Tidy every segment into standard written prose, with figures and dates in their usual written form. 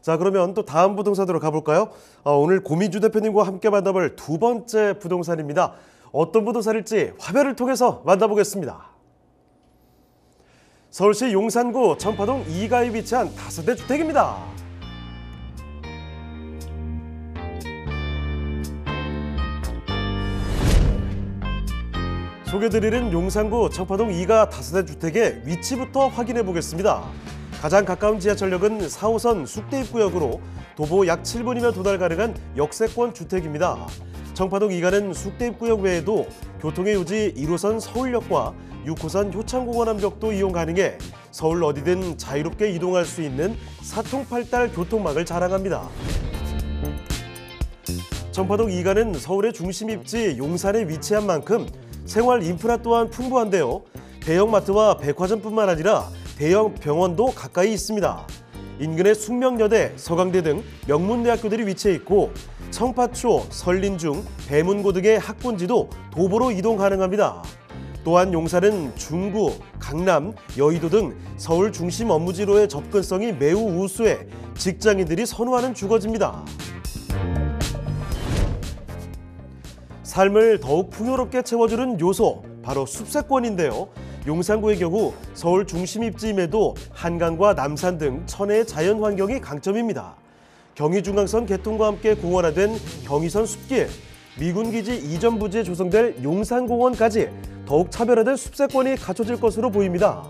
자, 그러면 또 다음 부동산으로 가볼까요? 오늘 고민주 대표님과 함께 만나볼 두 번째 부동산입니다. 어떤 부동산일지 화면을 통해서 만나보겠습니다. 서울시 용산구 청파동 2가에 위치한 다세대 주택입니다. 소개드리는 용산구 청파동 2가 다세대 주택의 위치부터 확인해 보겠습니다. 가장 가까운 지하철역은 4호선 숙대입구역으로 도보 약 7분이면 도달 가능한 역세권 주택입니다. 청파동 2가는 숙대입구역 외에도 교통의 요지 1호선 서울역과 6호선 효창공원 함역도 이용 가능해 서울 어디든 자유롭게 이동할 수 있는 사통팔달 교통망을 자랑합니다. 청파동 2가는 서울의 중심 입지 용산에 위치한 만큼 생활 인프라 또한 풍부한데요. 대형마트와 백화점뿐만 아니라 대형 병원도 가까이 있습니다. 인근에 숙명여대, 서강대 등 명문대학교들이 위치해 있고 청파초, 설린중, 대문고 등의 학군지도 도보로 이동 가능합니다. 또한 용산은 중구, 강남, 여의도 등 서울 중심 업무지로의 접근성이 매우 우수해 직장인들이 선호하는 주거지입니다. 삶을 더욱 풍요롭게 채워주는 요소, 바로 숲세권인데요. 용산구의 경우 서울 중심 입지임에도 한강과 남산 등 천혜의 자연 환경이 강점입니다. 경의중앙선 개통과 함께 공원화된 경의선 숲길, 미군기지 이전 부지에 조성될 용산공원까지 더욱 차별화된 숲세권이 갖춰질 것으로 보입니다.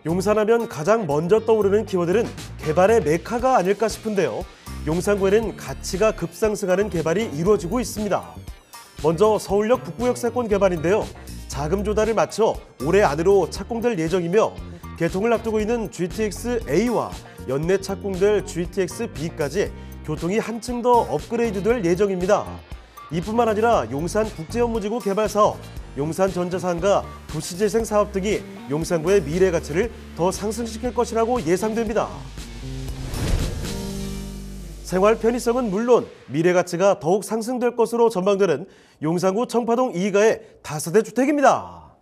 용산하면 가장 먼저 떠오르는 키워드는 개발의 메카가 아닐까 싶은데요. 용산구에는 가치가 급상승하는 개발이 이루어지고 있습니다. 먼저 서울역 북구역 세권 개발인데요. 자금 조달을 마쳐 올해 안으로 착공될 예정이며 개통을 앞두고 있는 GTX-A와 연내 착공될 GTX-B까지 교통이 한층 더 업그레이드될 예정입니다. 이뿐만 아니라 용산국제업무지구 개발사업, 용산전자산과 도시재생 사업 등이 용산구의 미래 가치를 더 상승시킬 것이라고 예상됩니다. 생활 편의성은 물론 미래 가치가 더욱 상승될 것으로 전망되는 용산구 청파동 2가의 다세대 주택입니다.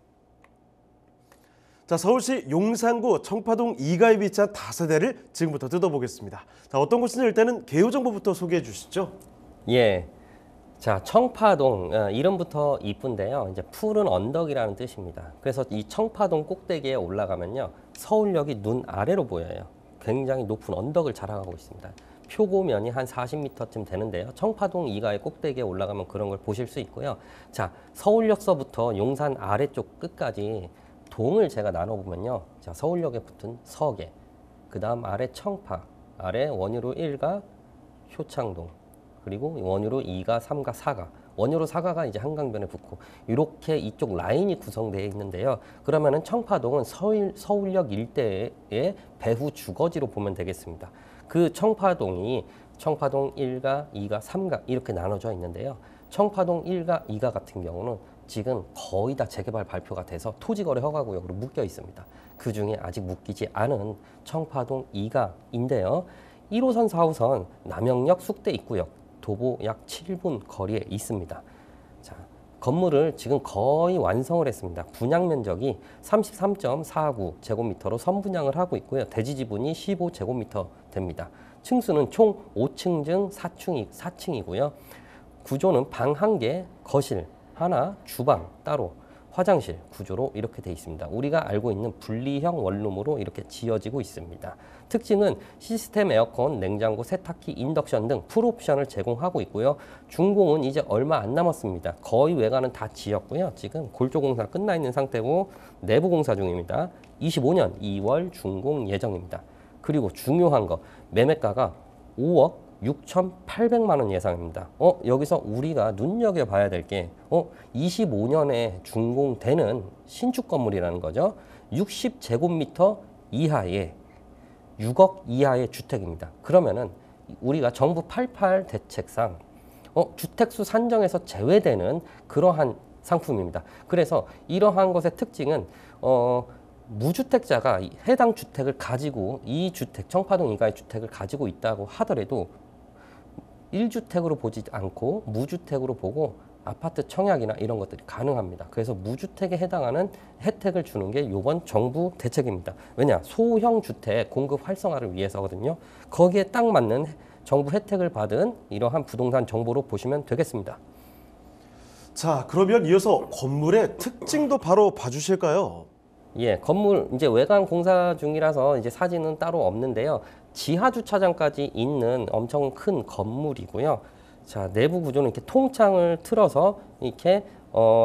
자, 서울시 용산구 청파동 2가에 위치한 다세대를 지금부터 뜯어보겠습니다. 자, 어떤 곳인지 일단은 개요 정보부터 소개해 주시죠. 예. 자, 청파동 이름부터 이쁜데요. 이제 푸른 언덕이라는 뜻입니다. 그래서 이 청파동 꼭대기에 올라가면요, 서울역이 눈 아래로 보여요. 굉장히 높은 언덕을 자랑하고 있습니다. 표고면이 한 40m쯤 되는데요. 청파동 2가의 꼭대기에 올라가면 그런 걸 보실 수 있고요. 자, 서울역서부터 용산 아래쪽 끝까지 동을 제가 나눠보면요. 자, 서울역에 붙은 서계, 그 다음 아래 청파, 아래 원유로 1가 효창동, 그리고 원유로 2가, 3가, 4가, 원유로 4가가 이제 한강변에 붙고 이렇게 이쪽 라인이 구성되어 있는데요. 그러면은 청파동은 서울역 일대의 배후 주거지로 보면 되겠습니다. 그 청파동이 청파동 1가, 2가, 3가 이렇게 나눠져 있는데요. 청파동 1가, 2가 같은 경우는 지금 거의 다 재개발 발표가 돼서 토지거래 허가구역으로 묶여 있습니다. 그중에 아직 묶이지 않은 청파동 2가인데요. 1호선, 4호선 남영역 숙대 입구역 도보 약 7분 거리에 있습니다. 자, 건물을 지금 거의 완성을 했습니다. 분양 면적이 33.49 제곱미터로 선분양을 하고 있고요. 대지 지분이 15제곱미터 됩니다. 층수는 총 5층 중 4층이고요. 구조는 방 1개, 거실 하나, 주방 따로, 화장실 구조로 이렇게 돼 있습니다. 우리가 알고 있는 분리형 원룸으로 이렇게 지어지고 있습니다. 특징은 시스템 에어컨, 냉장고, 세탁기, 인덕션 등 풀옵션을 제공하고 있고요. 준공은 이제 얼마 안 남았습니다. 거의 외관은 다 지었고요. 지금 골조 공사 끝나 있는 상태고 내부 공사 중입니다. 25년 2월 준공 예정입니다. 그리고 중요한 거, 매매가가 5억 6,800만 원 예상입니다. 여기서 우리가 눈여겨봐야 될 게 25년에 준공되는 신축 건물이라는 거죠. 60제곱미터 이하의 6억 이하의 주택입니다. 그러면은 우리가 정부 88 대책상 주택수 산정에서 제외되는 그러한 상품입니다. 그래서 이러한 것의 특징은 무주택자가 해당 주택을 가지고 이 주택, 청파동 2가의 주택을 가지고 있다고 하더라도 1주택으로 보지 않고 무주택으로 보고 아파트 청약이나 이런 것들이 가능합니다. 그래서 무주택에 해당하는 혜택을 주는 게 이번 정부 대책입니다. 왜냐? 소형 주택 공급 활성화를 위해서거든요. 거기에 딱 맞는 정부 혜택을 받은 이러한 부동산 정보로 보시면 되겠습니다. 자, 그러면 이어서 건물의 특징도 바로 봐주실까요? 예, 건물 이제 외관 공사 중이라서 이제 사진은 따로 없는데요. 지하 주차장까지 있는 엄청 큰 건물이고요. 자, 내부 구조는 이렇게 통창을 틀어서 이렇게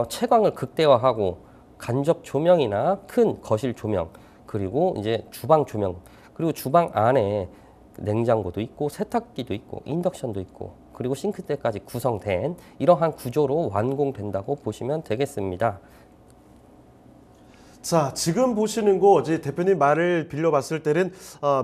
채광을 극대화하고 간접 조명이나 큰 거실 조명, 그리고 이제 주방 조명, 그리고 주방 안에 냉장고도 있고 세탁기도 있고 인덕션도 있고 그리고 싱크대까지 구성된 이러한 구조로 완공된다고 보시면 되겠습니다. 자, 지금 보시는 곳, 이제 대표님 말을 빌려봤을 때는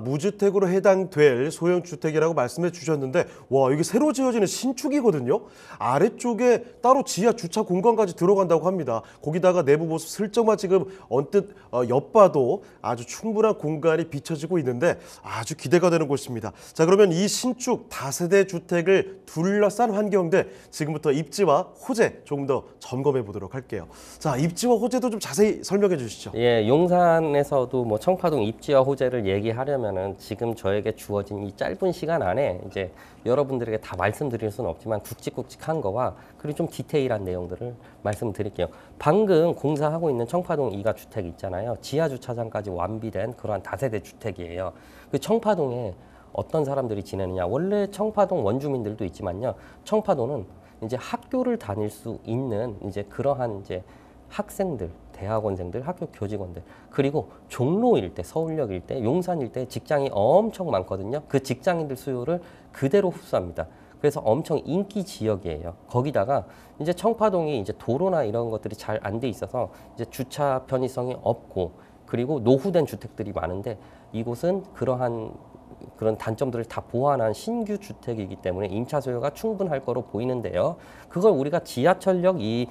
무주택으로 해당될 소형 주택이라고 말씀해 주셨는데, 와, 이게 새로 지어지는 신축이거든요. 아래쪽에 따로 지하 주차 공간까지 들어간다고 합니다. 거기다가 내부 모습 슬쩍만 지금 언뜻 엿봐도 아주 충분한 공간이 비춰지고 있는데 아주 기대가 되는 곳입니다. 자, 그러면 이 신축 다세대 주택을 둘러싼 환경들, 지금부터 입지와 호재 조금 더 점검해 보도록 할게요. 자, 입지와 호재도 좀 자세히 설명해 주시죠. 예, 용산에서도 뭐 청파동 입지와 호재를 얘기하려면은 지금 저에게 주어진 이 짧은 시간 안에 이제 여러분들에게 다 말씀드릴 수는 없지만 굵직굵직한 거와 그리고 좀 디테일한 내용들을 말씀드릴게요. 방금 공사하고 있는 청파동 2가 주택 있잖아요. 지하 주차장까지 완비된 그러한 다세대 주택이에요. 그 청파동에 어떤 사람들이 지내느냐? 원래 청파동 원주민들도 있지만요. 청파동은 이제 학교를 다닐 수 있는 이제 그러한 이제 학생들, 대학원생들, 학교 교직원들, 그리고 종로 일대, 서울역 일대, 용산 일대 직장이 엄청 많거든요. 그 직장인들 수요를 그대로 흡수합니다. 그래서 엄청 인기 지역이에요. 거기다가 이제 청파동이 이제 도로나 이런 것들이 잘 안 돼 있어서 이제 주차 편의성이 없고 그리고 노후된 주택들이 많은데 이곳은 그런 단점들을 다 보완한 신규 주택이기 때문에 임차 수요가 충분할 거로 보이는데요. 그걸 우리가 지하철역 이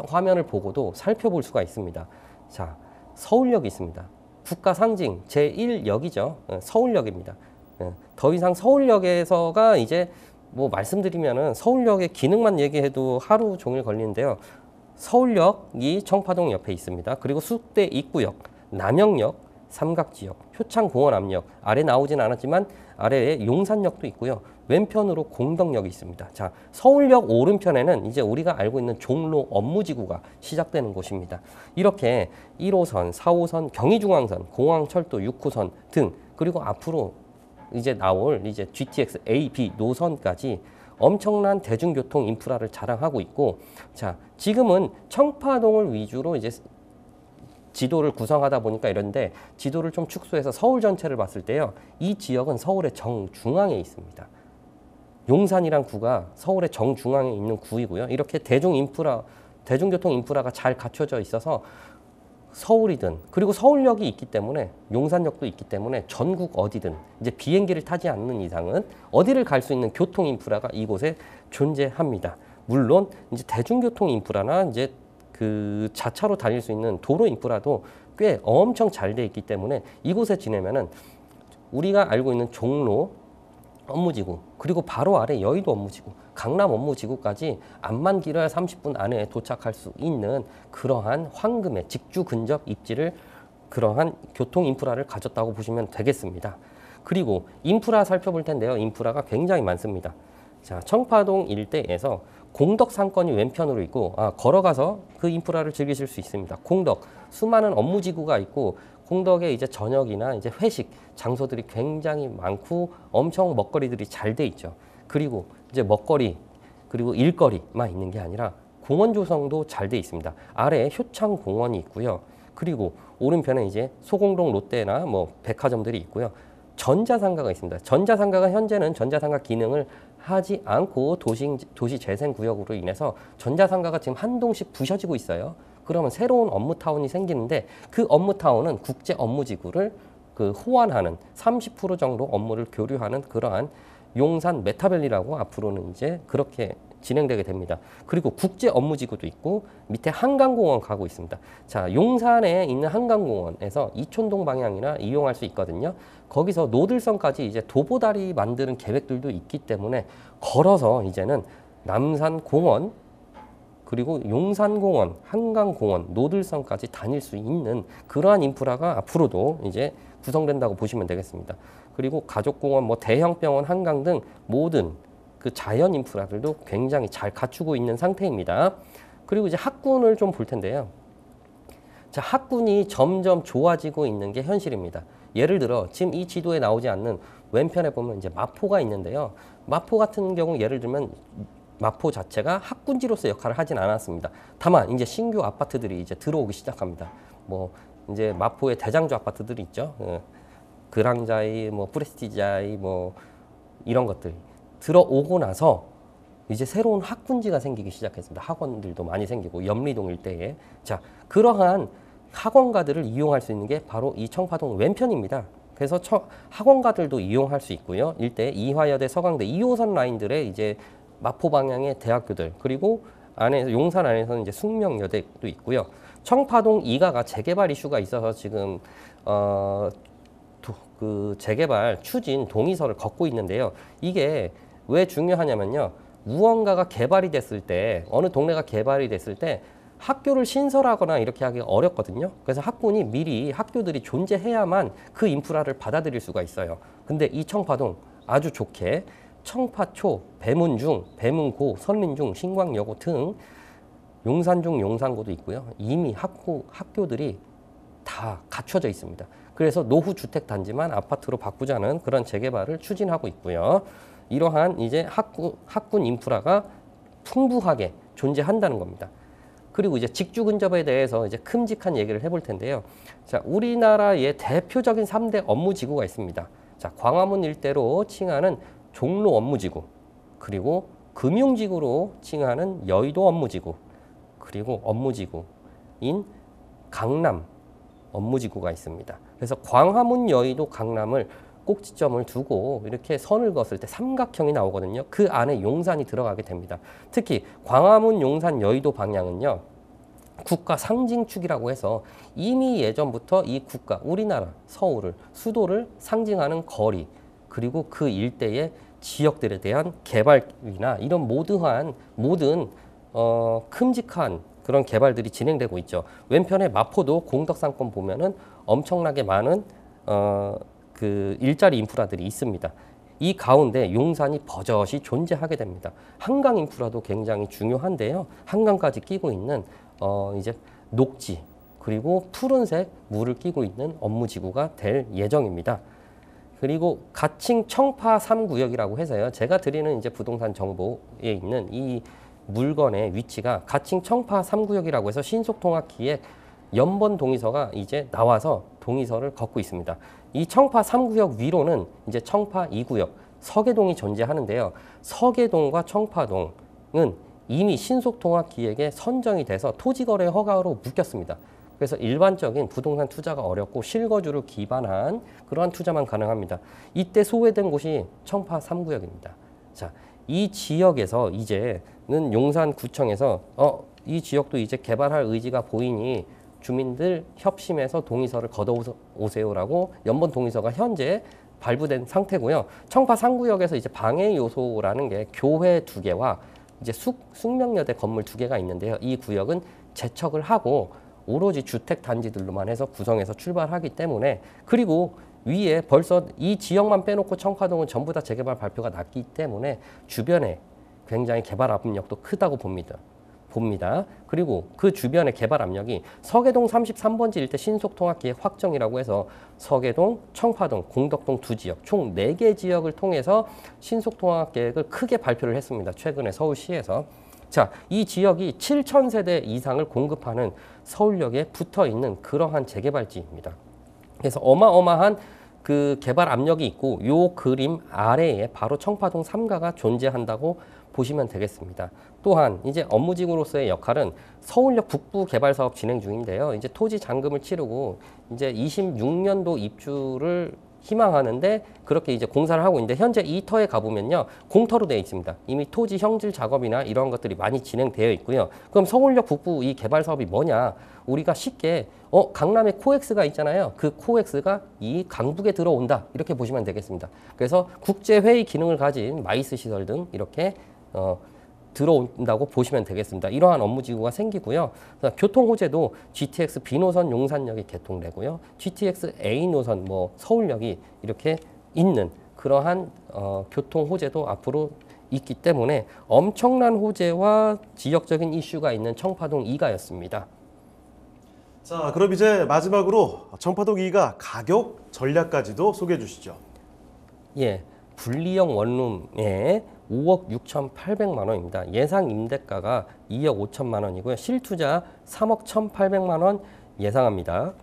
화면을 보고도 살펴볼 수가 있습니다. 자, 서울역이 있습니다. 국가 상징 제1역이죠. 서울역입니다. 더 이상 서울역에서가 이제 뭐 말씀드리면은 서울역의 기능만 얘기해도 하루 종일 걸리는데요. 서울역이 청파동 옆에 있습니다. 그리고 숙대 입구역, 남영역, 삼각지역, 효창공원 앞역, 아래 나오진 않았지만 아래에 용산역도 있고요. 왼편으로 공덕역이 있습니다. 자, 서울역 오른편에는 이제 우리가 알고 있는 종로 업무지구가 시작되는 곳입니다. 이렇게 1호선, 4호선, 경의중앙선, 공항철도 6호선 등 그리고 앞으로 이제 나올 이제 GTX A, B 노선까지 엄청난 대중교통 인프라를 자랑하고 있고, 자, 지금은 청파동을 위주로 이제 지도를 구성하다 보니까 이런데 지도를 좀 축소해서 서울 전체를 봤을 때요. 이 지역은 서울의 정중앙에 있습니다. 용산이란 구가 서울의 정중앙에 있는 구이고요. 이렇게 대중교통 인프라가 잘 갖춰져 있어서 서울이든 그리고 서울역이 있기 때문에 용산역도 있기 때문에 전국 어디든 이제 비행기를 타지 않는 이상은 어디를 갈 수 있는 교통 인프라가 이곳에 존재합니다. 물론 이제 대중교통 인프라나 이제 그 자차로 다닐 수 있는 도로 인프라도 꽤 엄청 잘 돼 있기 때문에 이곳에 지내면은 우리가 알고 있는 종로 업무지구 그리고 바로 아래 여의도 업무지구, 강남 업무지구까지 암만 길어야 30분 안에 도착할 수 있는 그러한 황금의 직주 근접 입지를 그러한 교통 인프라를 가졌다고 보시면 되겠습니다. 그리고 인프라 살펴볼 텐데요. 인프라가 굉장히 많습니다. 자, 청파동 일대에서 공덕 상권이 왼편으로 있고 걸어가서 그 인프라를 즐기실 수 있습니다. 공덕 수많은 업무지구가 있고 공덕에 이제 저녁이나 이제 회식 장소들이 굉장히 많고 엄청 먹거리들이 잘 돼 있죠. 그리고 이제 먹거리 그리고 일거리만 있는 게 아니라 공원 조성도 잘 돼 있습니다. 아래에 효창공원이 있고요. 그리고 오른편에 이제 소공동 롯데나 뭐 백화점들이 있고요. 전자상가가 있습니다. 전자상가가 현재는 전자상가 기능을 하지 않고 도시 재생 구역으로 인해서 전자상가가 지금 한동씩 부셔지고 있어요. 그러면 새로운 업무타운이 생기는데 그 업무타운은 국제 업무지구를 호환하는 30% 정도 업무를 교류하는 그러한 용산 메타밸리라고 앞으로는 이제 그렇게 진행되게 됩니다. 그리고 국제 업무지구도 있고 밑에 한강공원 가고 있습니다. 자, 용산에 있는 한강공원에서 이촌동 방향이나 이용할 수 있거든요. 거기서 노들선까지 이제 도보다리 만드는 계획들도 있기 때문에 걸어서 이제는 남산공원 그리고 용산공원, 한강공원, 노들섬까지 다닐 수 있는 그러한 인프라가 앞으로도 이제 구성된다고 보시면 되겠습니다. 그리고 가족공원, 뭐 대형병원, 한강 등 모든 그 자연 인프라들도 굉장히 잘 갖추고 있는 상태입니다. 그리고 이제 학군을 좀 볼 텐데요. 자, 학군이 점점 좋아지고 있는 게 현실입니다. 예를 들어 지금 이 지도에 나오지 않는 왼편에 보면 이제 마포가 있는데요. 마포 같은 경우 예를 들면 마포 자체가 학군지로서 역할을 하진 않았습니다. 다만 이제 신규 아파트들이 이제 들어오기 시작합니다. 뭐 이제 마포의 대장주 아파트들이 있죠. 그랑자이, 뭐 프레스티자이, 뭐 이런 것들 들어오고 나서 이제 새로운 학군지가 생기기 시작했습니다. 학원들도 많이 생기고 염리동 일대에. 자, 그러한 학원가들을 이용할 수 있는 게 바로 이 청파동 왼편입니다. 그래서 학원가들도 이용할 수 있고요. 일대 이화여대, 서강대 2호선 라인들의 이제 마포 방향의 대학교들, 그리고 안에 용산 안에서는 이제 숙명여대도 있고요. 청파동 2가가 재개발 이슈가 있어서 지금 그 재개발 추진 동의서를 걷고 있는데요. 이게 왜 중요하냐면요. 무언가가 개발이 됐을 때, 어느 동네가 개발이 됐을 때 학교를 신설하거나 이렇게 하기 어렵거든요. 그래서 학군이 미리 학교들이 존재해야만 그 인프라를 받아들일 수가 있어요. 근데 이 청파동 아주 좋게 청파초, 배문중, 배문고, 선린중, 신광여고 등 용산중, 용산고도 있고요. 이미 학교들이 다 갖춰져 있습니다. 그래서 노후 주택 단지만 아파트로 바꾸자는 그런 재개발을 추진하고 있고요. 이러한 이제 학군 인프라가 풍부하게 존재한다는 겁니다. 그리고 이제 직주 근접에 대해서 이제 큼직한 얘기를 해볼 텐데요. 자, 우리나라의 대표적인 3대 업무지구가 있습니다. 자, 광화문 일대로 칭하는 종로 업무지구, 그리고 금융지구로 칭하는 여의도 업무지구, 그리고 업무지구인 강남 업무지구가 있습니다. 그래서 광화문, 여의도, 강남을 꼭지점을 두고 이렇게 선을 그었을 때 삼각형이 나오거든요. 그 안에 용산이 들어가게 됩니다. 특히 광화문, 용산, 여의도 방향은요. 국가 상징축이라고 해서 이미 예전부터 이 국가, 우리나라, 서울을, 수도를 상징하는 거리, 그리고 그 일대의 지역들에 대한 개발이나 이런 모든 큼직한 그런 개발들이 진행되고 있죠. 왼편에 마포도 공덕상권 보면은 엄청나게 많은 그 일자리 인프라들이 있습니다. 이 가운데 용산이 버젓이 존재하게 됩니다. 한강 인프라도 굉장히 중요한데요. 한강까지 끼고 있는 이제 녹지, 그리고 푸른색 물을 끼고 있는 업무지구가 될 예정입니다. 그리고 가칭 청파 3구역이라고 해서요. 제가 드리는 이제 부동산 정보에 있는 이 물건의 위치가 가칭 청파 3구역이라고 해서 신속통합기획 연번 동의서가 이제 나와서 동의서를 걷고 있습니다. 이 청파 3구역 위로는 이제 청파 2구역, 서계동이 존재하는데요. 서계동과 청파동은 이미 신속통합기획에 선정이 돼서 토지거래 허가로 묶였습니다. 그래서 일반적인 부동산 투자가 어렵고 실거주를 기반한 그러한 투자만 가능합니다. 이때 소외된 곳이 청파 3구역입니다. 자, 이 지역에서 이제는 용산구청에서 이 지역도 이제 개발할 의지가 보이니 주민들 협심해서 동의서를 걷어오세요라고 연번 동의서가 현재 발부된 상태고요. 청파 3구역에서 이제 방해 요소라는 게 교회 2개와 이제 숙명여대 건물 2개가 있는데요. 이 구역은 재척을 하고 오로지 주택 단지들로만 해서 구성해서 출발하기 때문에, 그리고 위에 벌써 이 지역만 빼놓고 청파동은 전부 다 재개발 발표가 났기 때문에 주변에 굉장히 개발 압력도 크다고 봅니다. 그리고 그 주변의 개발 압력이 서계동 33번지 일대 신속통합기획 확정이라고 해서 서계동, 청파동, 공덕동 2지역 총 4개 지역을 통해서 신속통합계획을 크게 발표를 했습니다. 최근에 서울시에서. 자, 이 지역이 7,000세대 이상을 공급하는 서울역에 붙어 있는 그러한 재개발지입니다. 그래서 어마어마한 그 개발 압력이 있고 요 그림 아래에 바로 청파동 3가가 존재한다고 보시면 되겠습니다. 또한 이제 업무지구로서의 역할은 서울역 북부 개발 사업 진행 중인데요. 이제 토지 잔금을 치르고 이제 26년도 입주를 희망하는데 그렇게 이제 공사를 하고 있는데 현재 이 터에 가보면요. 공터로 되어 있습니다. 이미 토지 형질 작업이나 이런 것들이 많이 진행되어 있고요. 그럼 서울역 북부 이 개발 사업이 뭐냐? 우리가 쉽게 강남에 코엑스가 있잖아요. 그 코엑스가 이 강북에 들어온다. 이렇게 보시면 되겠습니다. 그래서 국제회의 기능을 가진 마이스 시설 등 이렇게 들어온다고 보시면 되겠습니다. 이러한 업무지구가 생기고요. 교통 호재도 GTX B 노선 용산역이 개통되고요. GTX A 노선 뭐 서울역이 이렇게 있는 그러한 교통 호재도 앞으로 있기 때문에 엄청난 호재와 지역적인 이슈가 있는 청파동 2가였습니다. 자, 그럼 이제 마지막으로 청파동 2가 가격 전략까지도 소개해 주시죠. 예, 분리형 원룸에 5억 6,800만 원입니다. 예상 임대가가 2억 5천만 원이고요. 실투자 3억 1,800만 원 예상합니다.